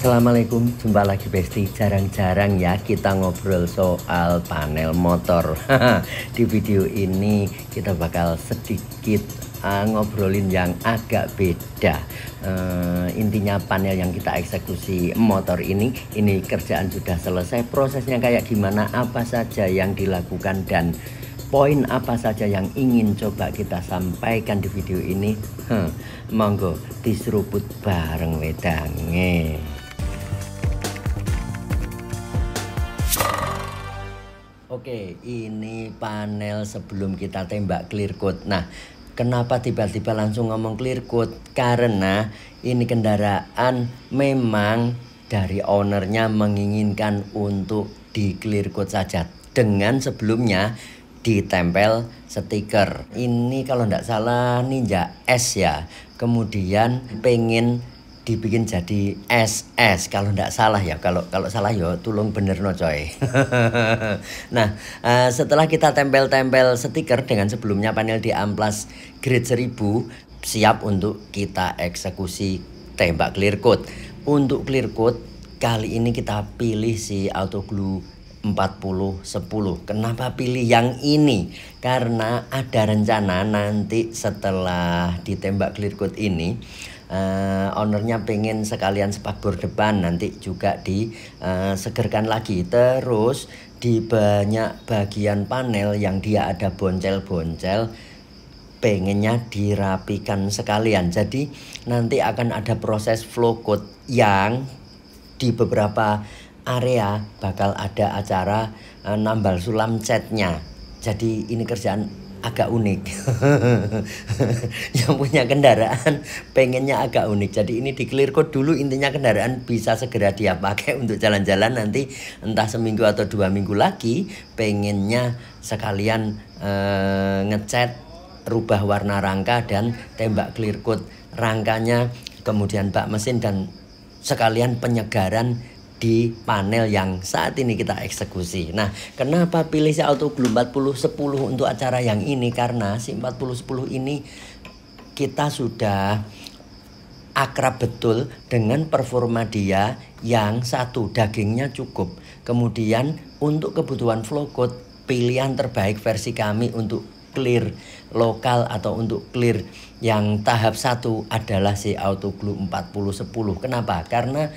Assalamualaikum, jumpa lagi Besti. Jarang-jarang ya kita ngobrol soal panel motor. Di video ini kita bakal sedikit ngobrolin yang agak beda. Intinya panel yang kita eksekusi motor ini kerjaan sudah selesai. Prosesnya kayak gimana, apa saja yang dilakukan, dan poin apa saja yang ingin coba kita sampaikan di video ini. Monggo diseruput bareng wedange. Oke, ini panel sebelum kita tembak clear coat. Nah, kenapa tiba-tiba langsung ngomong clear coat? Karena ini kendaraan memang dari ownernya menginginkan untuk di clear coat saja, dengan sebelumnya ditempel stiker. Ini kalau tidak salah Ninja S ya. Kemudian pengen dibikin jadi SS kalau tidak salah ya. Kalau salah ya tolong bener no coy. Nah, setelah kita tempel-tempel stiker dengan sebelumnya panel di amplas grade 1000, siap untuk kita eksekusi tembak clear coat. Untuk clear coat kali ini kita pilih si Auto Glue 4010. Kenapa pilih yang ini? Karena ada rencana nanti setelah ditembak clear coat ini, ownernya pengen sekalian spakbor depan nanti juga disegerkan lagi. Terus di banyak bagian panel yang dia ada boncel-boncel, pengennya dirapikan sekalian. Jadi nanti akan ada proses flow coat yang di beberapa area bakal ada acara nambal sulam catnya. Jadi ini kerjaan agak unik. Yang punya kendaraan pengennya agak unik. Jadi ini di clear coat dulu, intinya kendaraan bisa segera dia pakai untuk jalan-jalan. Nanti entah seminggu atau 2 minggu lagi pengennya sekalian ngecat, rubah warna rangka dan tembak clear coat rangkanya, kemudian bak mesin, dan sekalian penyegaran di panel yang saat ini kita eksekusi. Nah, kenapa pilih si Auto Glue 4010 untuk acara yang ini? Karena si 4010 ini kita sudah akrab betul dengan performa dia. Yang satu, dagingnya cukup. Kemudian untuk kebutuhan flow coat, pilihan terbaik versi kami untuk clear lokal atau untuk clear yang tahap 1 adalah si Auto Glue 4010. Kenapa? Karena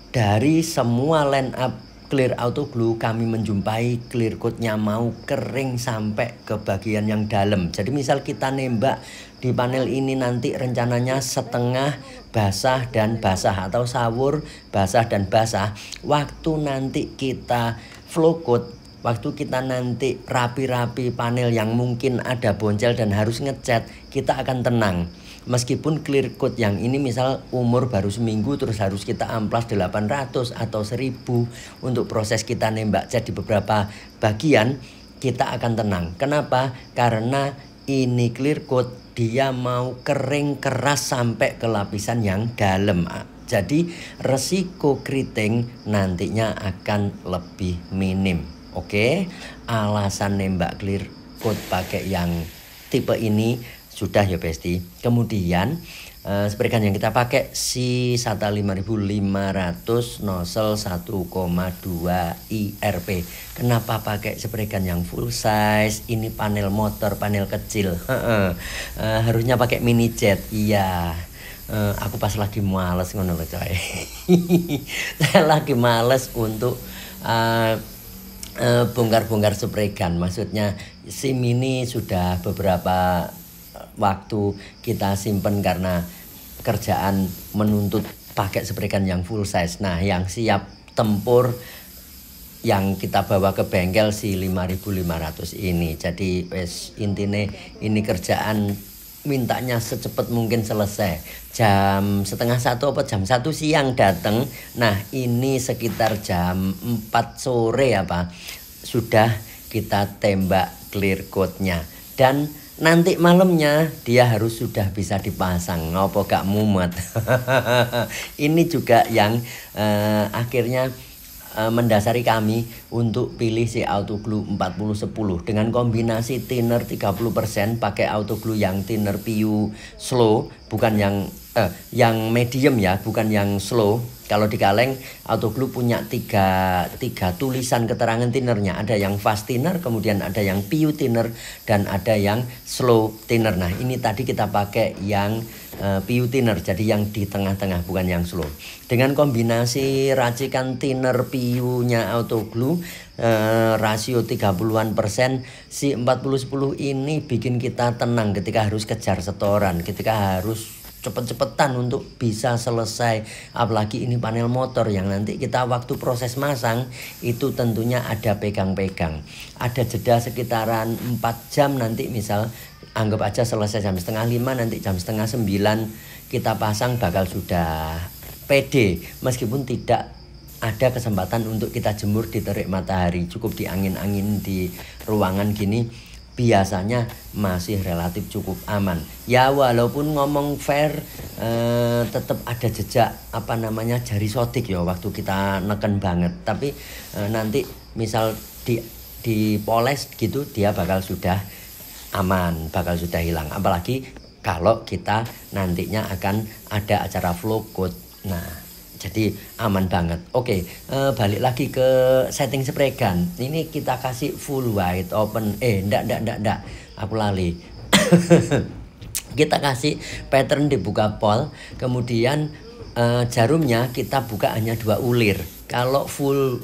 dari semua line up clear Auto Glue kami menjumpai clear coatnya mau kering sampai ke bagian yang dalam. Jadi misal kita nembak di panel ini nanti rencananya setengah basah dan basah, atau sawur basah dan basah. Waktu nanti kita flow coat, waktu kita nanti rapi-rapi panel yang mungkin ada boncel dan harus ngecat, kita akan tenang. Meskipun clear coat yang ini misal umur baru seminggu terus harus kita amplas 800 atau 1000 untuk proses kita nembak cat di beberapa bagian, kita akan tenang. Kenapa? Karena ini clear coat dia mau kering keras sampai ke lapisan yang dalam. Jadi resiko keriting nantinya akan lebih minim. Oke, alasan nembak clear coat pakai yang tipe ini sudah ya Besti. Kemudian sprekan yang kita pakai si SATA 5500 nozzle 1,2 IRP. Kenapa pakai sprekan yang full size? Ini panel motor, panel kecil. Harusnya pakai mini jet. Iya. Aku pas lagi males ngono loh coy. Saya lagi males untuk bongkar-bongkar sprekan. Maksudnya SIM ini sudah beberapa waktu kita simpen karena kerjaan menuntut pakai sprekan yang full size. Nah, yang siap tempur yang kita bawa ke bengkel si 5500 ini. Jadi intine ini kerjaan mintanya secepat mungkin selesai. Jam setengah 1 atau jam 1 siang datang. Nah, ini sekitar jam 4 sore apa sudah kita tembak clear coatnya. Dan nanti malamnya dia harus sudah bisa dipasang, ngopo gak mumet. Ini juga yang akhirnya mendasari kami untuk pilih si Auto Glue 4010 dengan kombinasi thinner 30%, pakai Auto Glue yang thinner PU slow, bukan yang yang medium ya, bukan yang slow. Kalau di kaleng Autoglue punya tiga tulisan keterangan tinernya. Ada yang fast thinner, kemudian ada yang PU thinner, dan ada yang slow thinner. Nah ini tadi kita pakai yang PU thinner, jadi yang di tengah-tengah, bukan yang slow. Dengan kombinasi racikan thinner PU-nya Autoglue, rasio 30-an%, si 40-10 ini bikin kita tenang ketika harus kejar setoran, ketika harus cepet-cepetan untuk bisa selesai. Apalagi ini panel motor yang nanti kita waktu proses masang itu tentunya ada pegang-pegang, ada jeda sekitaran 4 jam. Nanti misal anggap aja selesai jam setengah 5, nanti jam setengah 9 kita pasang bakal sudah pede, meskipun tidak ada kesempatan untuk kita jemur di terik matahari, cukup di angin-angin di ruangan gini, biasanya masih relatif cukup aman. Ya walaupun ngomong fair, tetap ada jejak jari sodik ya waktu kita neken banget. Tapi nanti misal dipoles gitu, dia bakal sudah aman, bakal sudah hilang. Apalagi kalau kita nantinya akan ada acara flow coat. Nah jadi aman banget. Oke, balik lagi ke setting spray gun. Ini kita kasih full wide open. Ndak. Aku lali. Kita kasih pattern dibuka pol. Kemudian jarumnya kita buka hanya 2 ulir. Kalau full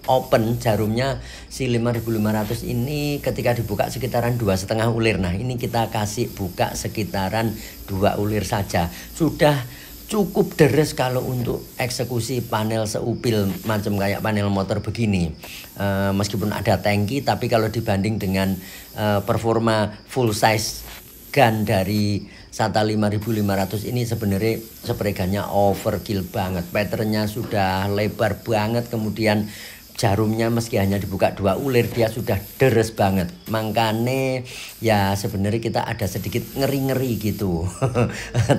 open jarumnya si 5500 ini ketika dibuka sekitaran 2,5 ulir. Nah ini kita kasih buka sekitaran 2 ulir saja. Sudah cukup deres kalau untuk eksekusi panel seupil macam kayak panel motor begini. Meskipun ada tangki, tapi kalau dibanding dengan performa full size gun dari Sata 5500 ini sebenarnya spray gunnya overkill banget. Patternnya sudah lebar banget, kemudian jarumnya meski hanya dibuka 2 ulir dia sudah deres banget. Makanya ya sebenarnya kita ada sedikit ngeri-ngeri gitu.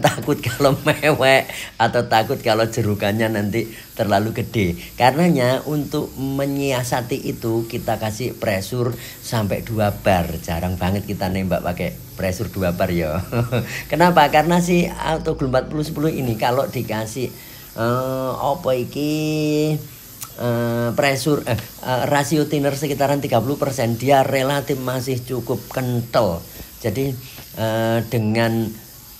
Takut kalau mewek atau takut kalau jerukannya nanti terlalu gede. Karenanya untuk menyiasati itu kita kasih pressure sampai 2 bar. Jarang banget kita nembak pakai pressure 2 bar ya. Kenapa? Karena si Autoglue 4010 ini kalau dikasih pressure rasio thinner sekitaran 30%, dia relatif masih cukup kental. Jadi dengan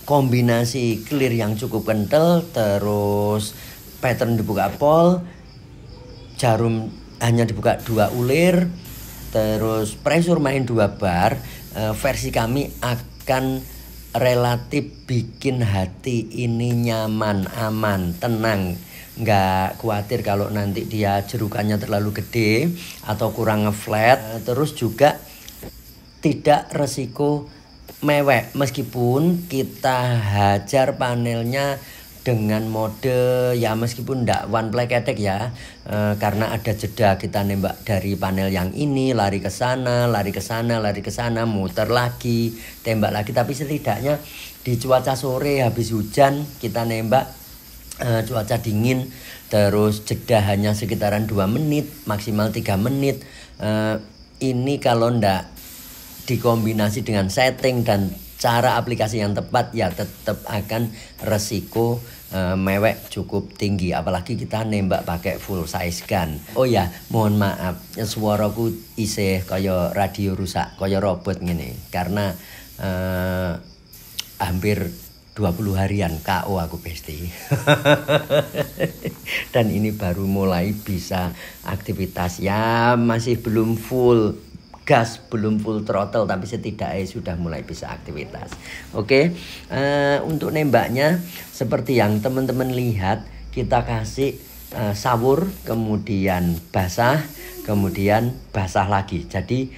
kombinasi clear yang cukup kental, terus pattern dibuka pol, jarum hanya dibuka 2 ulir, terus pressure main 2 bar, versi kami akan relatif bikin hati ini nyaman, aman, tenang. Nggak khawatir kalau nanti dia jerukannya terlalu gede atau kurang ngeflat. Terus juga tidak resiko mewek meskipun kita hajar panelnya dengan mode ya meskipun ndak one play ketek ya, karena ada jeda kita nembak dari panel yang ini lari ke sana, lari ke sana, lari ke sana, muter lagi, tembak lagi. Tapi setidaknya di cuaca sore habis hujan kita nembak, cuaca dingin, terus jeda hanya sekitaran 2 menit, maksimal 3 menit. Ini kalau ndak dikombinasi dengan setting dan cara aplikasi yang tepat ya tetap akan resiko mewek cukup tinggi, apalagi kita nembak pakai full size gun. Oh ya, mohon maaf suaraku isih kaya radio rusak, kaya robot gini karena hampir 20 harian KO aku Besti. Dan ini baru mulai bisa aktivitas ya, masih belum full gas, belum full throttle, tapi setidaknya sudah mulai bisa aktivitas. Oke, untuk nembaknya seperti yang teman-teman lihat, kita kasih sawur, kemudian basah, kemudian basah lagi. Jadi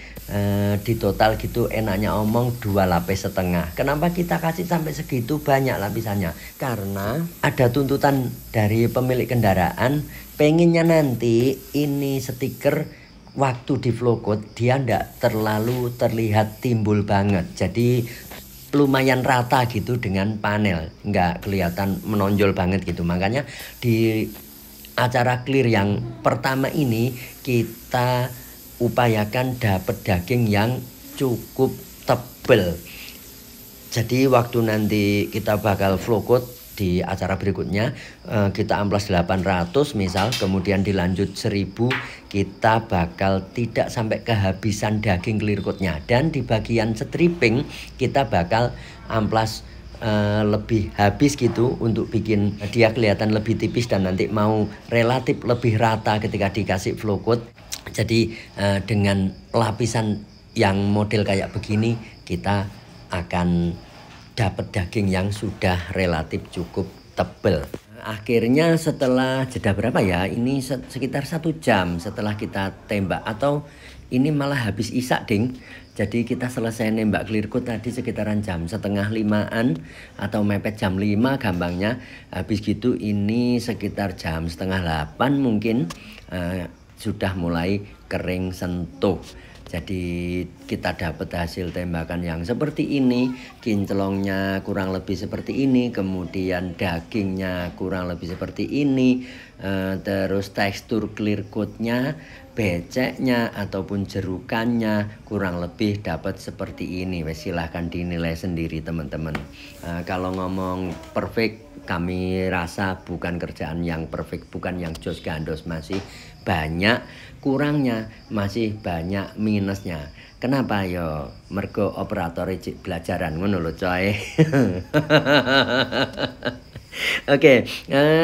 di total gitu enaknya omong 2,5 lapis. Kenapa kita kasih sampai segitu banyak lapisannya? Karena ada tuntutan dari pemilik kendaraan, pengennya nanti ini stiker waktu di flow coat dia ndak terlalu terlihat timbul banget. Jadi lumayan rata gitu dengan panel, nggak kelihatan menonjol banget gitu. Makanya di acara clear yang pertama ini kita upayakan dapat daging yang cukup tebal. Jadi waktu nanti kita bakal flow code di acara berikutnya, kita amplas 800 misal, kemudian dilanjut 1000, kita bakal tidak sampai kehabisan daging clear coat-nya. Dan di bagian stripping kita bakal amplas lebih habis gitu untuk bikin dia kelihatan lebih tipis dan nanti mau relatif lebih rata ketika dikasih flow coat. Jadi dengan lapisan yang model kayak begini kita akan dapat daging yang sudah relatif cukup tebal. Akhirnya setelah jeda berapa ya? Ini sekitar 1 jam setelah kita tembak, atau ini malah habis isak ding. Jadi kita selesai nembak clear coat tadi sekitaran jam setengah 5-an atau mepet jam 5 gampangnya. Habis gitu ini sekitar jam setengah 8 mungkin sudah mulai kering sentuh. Jadi kita dapat hasil tembakan yang seperti ini, kinclongnya kurang lebih seperti ini, kemudian dagingnya kurang lebih seperti ini, terus tekstur clear coat-nya, beceknya ataupun jerukannya kurang lebih dapat seperti ini. Silahkan dinilai sendiri teman-teman. Kalau ngomong perfect, kami rasa bukan kerjaan yang perfect, bukan yang jos gandos, masih banyak kurangnya, masih banyak minusnya. Kenapa yo? Mergo operator cik belajaran ngono lho coy. Oke,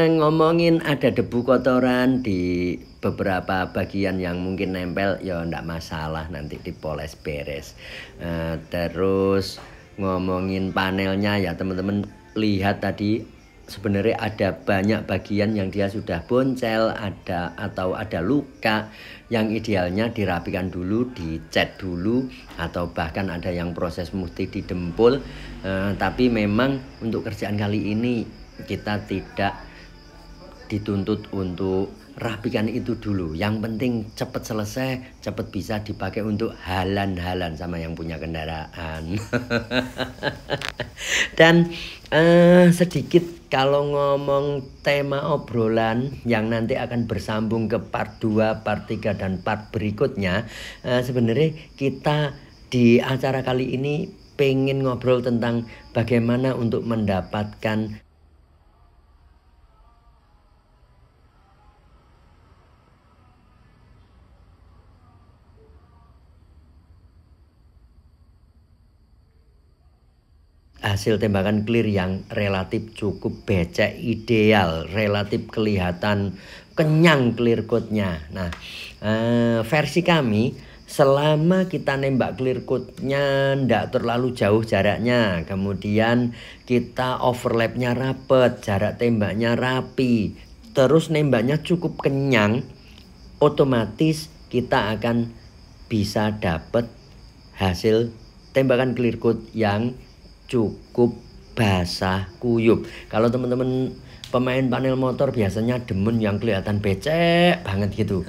ngomongin ada debu kotoran di beberapa bagian yang mungkin nempel, ya ndak masalah, nanti dipoles beres. Terus ngomongin panelnya ya teman-teman, lihat tadi sebenarnya ada banyak bagian yang dia sudah boncel, atau ada luka yang idealnya dirapikan dulu, dicat dulu, atau bahkan ada yang proses mesti didempul. Tapi memang untuk kerjaan kali ini kita tidak dituntut untuk rapikan itu dulu. Yang penting cepat selesai, cepat bisa dipakai untuk halan-halan sama yang punya kendaraan. Dan sedikit kalau ngomong tema obrolan yang nanti akan bersambung ke part 2, part 3, dan part berikutnya, sebenarnya kita di acara kali ini pengen ngobrol tentang bagaimana untuk mendapatkan hasil tembakan clear yang relatif cukup becek, ideal, relatif kelihatan kenyang clear coat-nya. Nah, versi kami, selama kita nembak clear coat-nya ndak terlalu jauh jaraknya, kemudian kita overlapnya rapet, jarak tembaknya rapi, terus nembaknya cukup kenyang, otomatis kita akan bisa dapat hasil tembakan clear coat yang cukup basah kuyup. Kalau teman-teman pemain panel motor biasanya demen yang kelihatan becek banget gitu.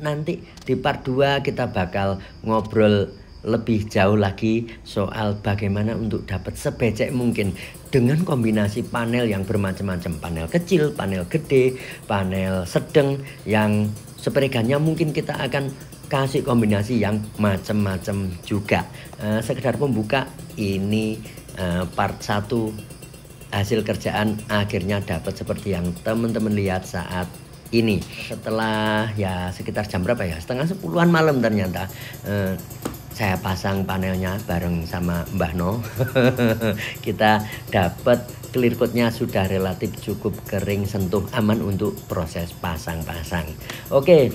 Nanti di part 2 kita bakal ngobrol lebih jauh lagi soal bagaimana untuk dapat sebecek mungkin dengan kombinasi panel yang bermacam-macam, panel kecil, panel gede, panel sedang, yang sepertiganya mungkin kita akan kasih kombinasi yang macam-macam juga. Sekedar pembuka, ini part 1 hasil kerjaan akhirnya dapat seperti yang teman-teman lihat saat ini. Setelah ya sekitar jam berapa ya, setengah 10-an malam ternyata saya pasang panelnya bareng sama Mbah No. Kita dapat clear coat-nya sudah relatif cukup kering sentuh, aman untuk proses pasang-pasang. Oke,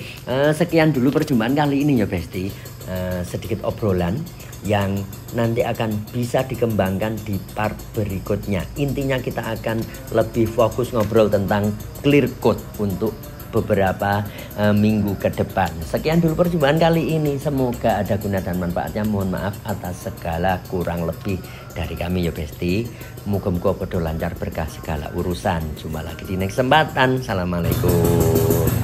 sekian dulu perjumpaan kali ini ya Besti. Sedikit obrolan yang nanti akan bisa dikembangkan di part berikutnya. Intinya kita akan lebih fokus ngobrol tentang clear coat untuk beberapa minggu ke depan. Sekian dulu perjumpaan kali ini, semoga ada guna dan manfaatnya. Mohon maaf atas segala kurang lebih dari kami ya Besti. Muga-muga podo lancar berkah segala urusan. Jumpa lagi di next kesempatan. Assalamualaikum.